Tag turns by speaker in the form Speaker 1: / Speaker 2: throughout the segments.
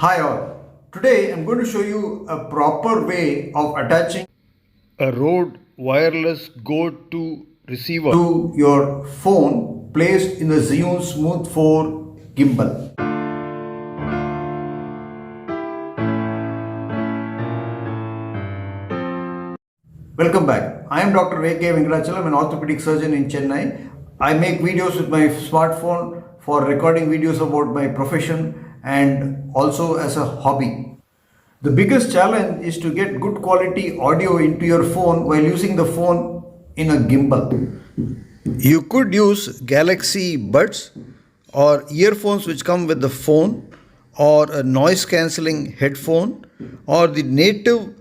Speaker 1: Hi all. Today I'm going to show you a proper way of attaching
Speaker 2: A Rode wireless Go to receiver.
Speaker 1: to your phone placed in the Zhiyun Smooth 4 gimbal. Welcome back. I am Dr. A.K. Venkatachalam, an orthopedic surgeon in Chennai. I make videos with my smartphone for recording videos about my profession and also as a hobby. The biggest challenge is to get good quality audio into your phone while using the phone in a gimbal. You could use Galaxy Buds or earphones which come with the phone, or a noise cancelling headphone, or the native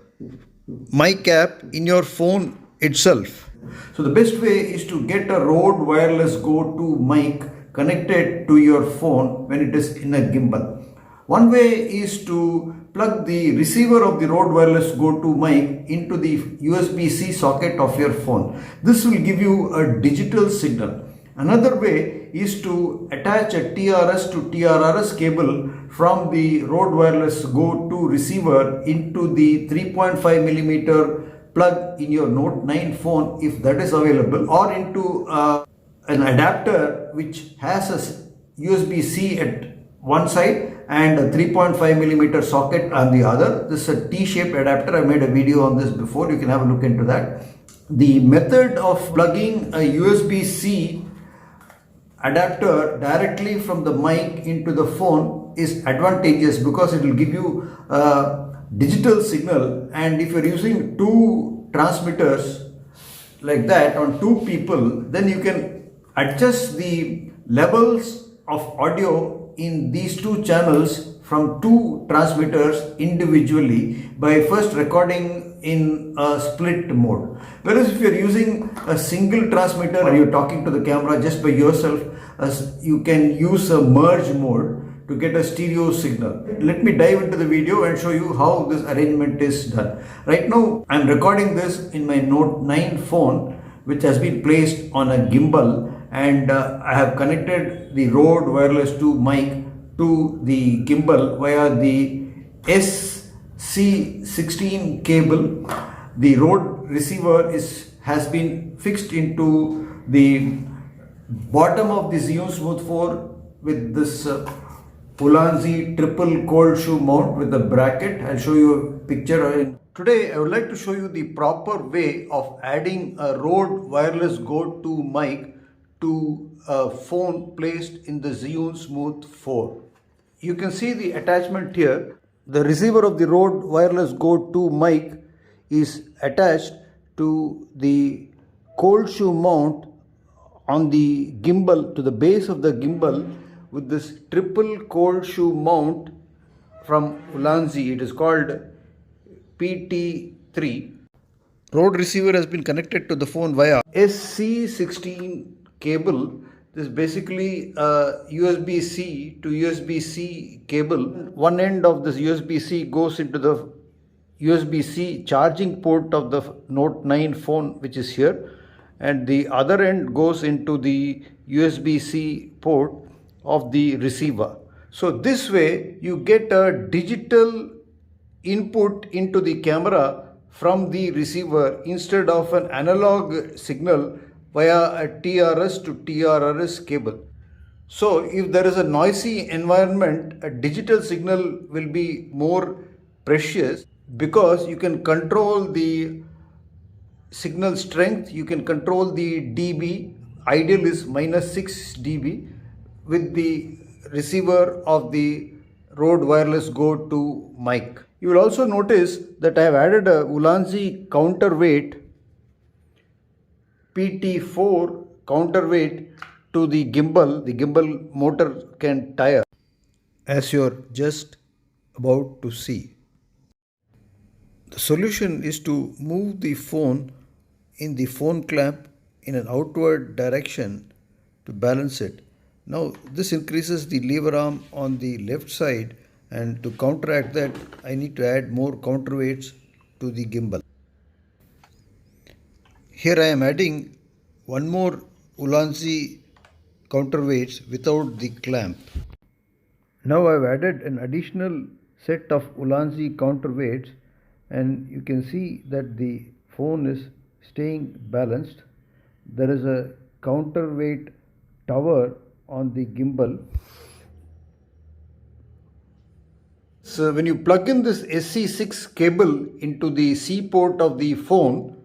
Speaker 1: mic app in your phone itself. So the best way is to get a Rode Wireless Go 2 mic connected to your phone when it is in a gimbal. One way is to plug the receiver of the Rode Wireless Go 2 mic into the USB-C socket of your phone. This will give you a digital signal. Another way is to attach a TRS to TRRS cable from the Rode Wireless Go 2 receiver into the 3.5 millimeter plug in your Note 9 phone if that is available, or into an adapter which has a USB-C at one side and a 3.5 millimeter socket on the other. This is a T-shaped adapter. I made a video on this before. You can have a look into that. The method of plugging a USB-C adapter directly from the mic into the phone is advantageous because it will give you a digital signal, and if you're using two transmitters like that on two people, then you can adjust the levels of audio in these two channels from two transmitters individually by first recording in a split mode. Whereas if you're using a single transmitter or you're talking to the camera just by yourself, you can use a merge mode to get a stereo signal. Let me dive into the video and show you how this arrangement is done. Right now I'm recording this in my Note 9 phone, which has been placed on a gimbal, and I have connected the Rode Wireless 2 mic to the gimbal via the SC16 cable. The Rode receiver has been fixed into the bottom of the Zhiyun Smooth 4 with this Ulanzi triple cold shoe mount with the bracket. I'll show you a picture. Today I would like to show you the proper way of adding a Rode Wireless Go 2 mic to a phone placed in the Zhiyun Smooth 4. You can see the attachment here. The receiver of the Rode Wireless Go 2 mic is attached to the cold shoe mount on the gimbal, to the base of the gimbal, with this triple cold shoe mount from Ulanzi. It is called PT3. Rode receiver has been connected to the phone via SC16 cable. This is basically a USB-C to USB-C cable. One end of this USB-C goes into the USB-C charging port of the Note 9 phone, which is here, and the other end goes into the USB-C port of the receiver. So this way you get a digital input into the camera from the receiver instead of an analog signal via a TRS to TRRS cable. So if there is a noisy environment, a digital signal will be more precious because you can control the signal strength, you can control the dB. Ideal is -6 dB with the receiver of the Rode Wireless Go 2 mic. You will also notice that I have added a Ulanzi counterweight PT4 counterweight to the gimbal motor can tire, as you're just about to see. The solution is to move the phone in the phone clamp in an outward direction to balance it. Now this increases the lever arm on the left side, and to counteract that I need to add more counterweights to the gimbal. Here I am adding one more Ulanzi counterweights without the clamp. Now I have added an additional set of Ulanzi counterweights, and you can see that the phone is staying balanced. There is a counterweight tower on the gimbal. So when you plug in this SC6 cable into the C port of the phone,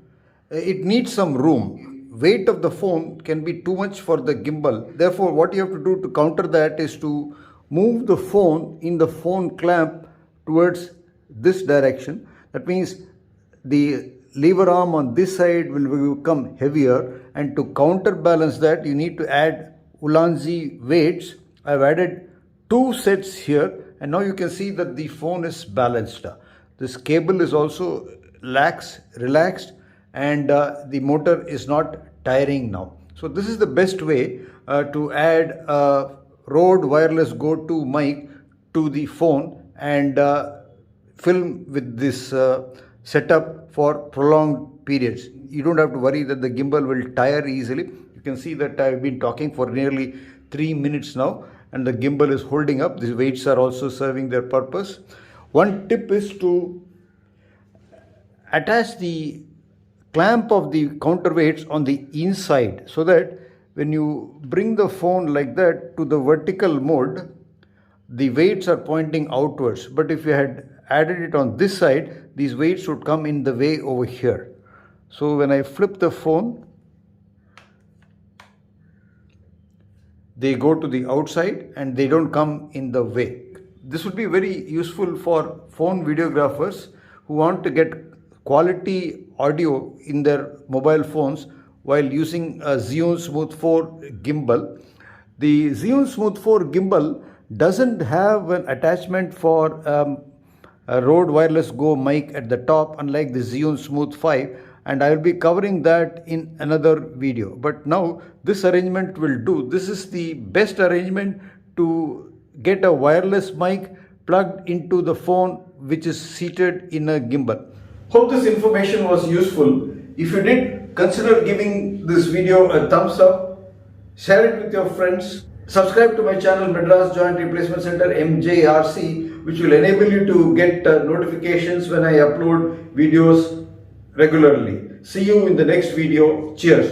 Speaker 1: it needs some room. Weight of the phone can be too much for the gimbal. Therefore, what you have to do to counter that is to move the phone in the phone clamp towards this direction. That means the lever arm on this side will become heavier, and to counterbalance that you need to add Ulanzi weights. I've added 2 sets here, and now you can see that the phone is balanced. This cable is also relaxed, and the motor is not tiring now. So this is the best way to add a Rode Wireless Go 2 mic to the phone and film with this setup for prolonged periods. You don't have to worry that the gimbal will tire easily. You can see that I've been talking for nearly 3 minutes now, and the gimbal is holding up. These weights are also serving their purpose. One tip is to attach the clamp of the counterweights on the inside, so that when you bring the phone like that to the vertical mode, the weights are pointing outwards. But if you had added it on this side, these weights would come in the way over here. So when I flip the phone, they go to the outside and they don't come in the way. This would be very useful for phone videographers who want to get quality audio in their mobile phones while using a Zhiyun Smooth 4 gimbal. The Zhiyun Smooth 4 gimbal doesn't have an attachment for a Rode Wireless Go mic at the top, unlike the Zhiyun Smooth 5, and I will be covering that in another video. But now this arrangement will do. This is the best arrangement to get a wireless mic plugged into the phone which is seated in a gimbal. Hope this information was useful. If you did, consider giving this video a thumbs up, share it with your friends, subscribe to my channel Madras Joint Replacement Center MJRC, which will enable you to get notifications when I upload videos regularly. See you in the next video. Cheers.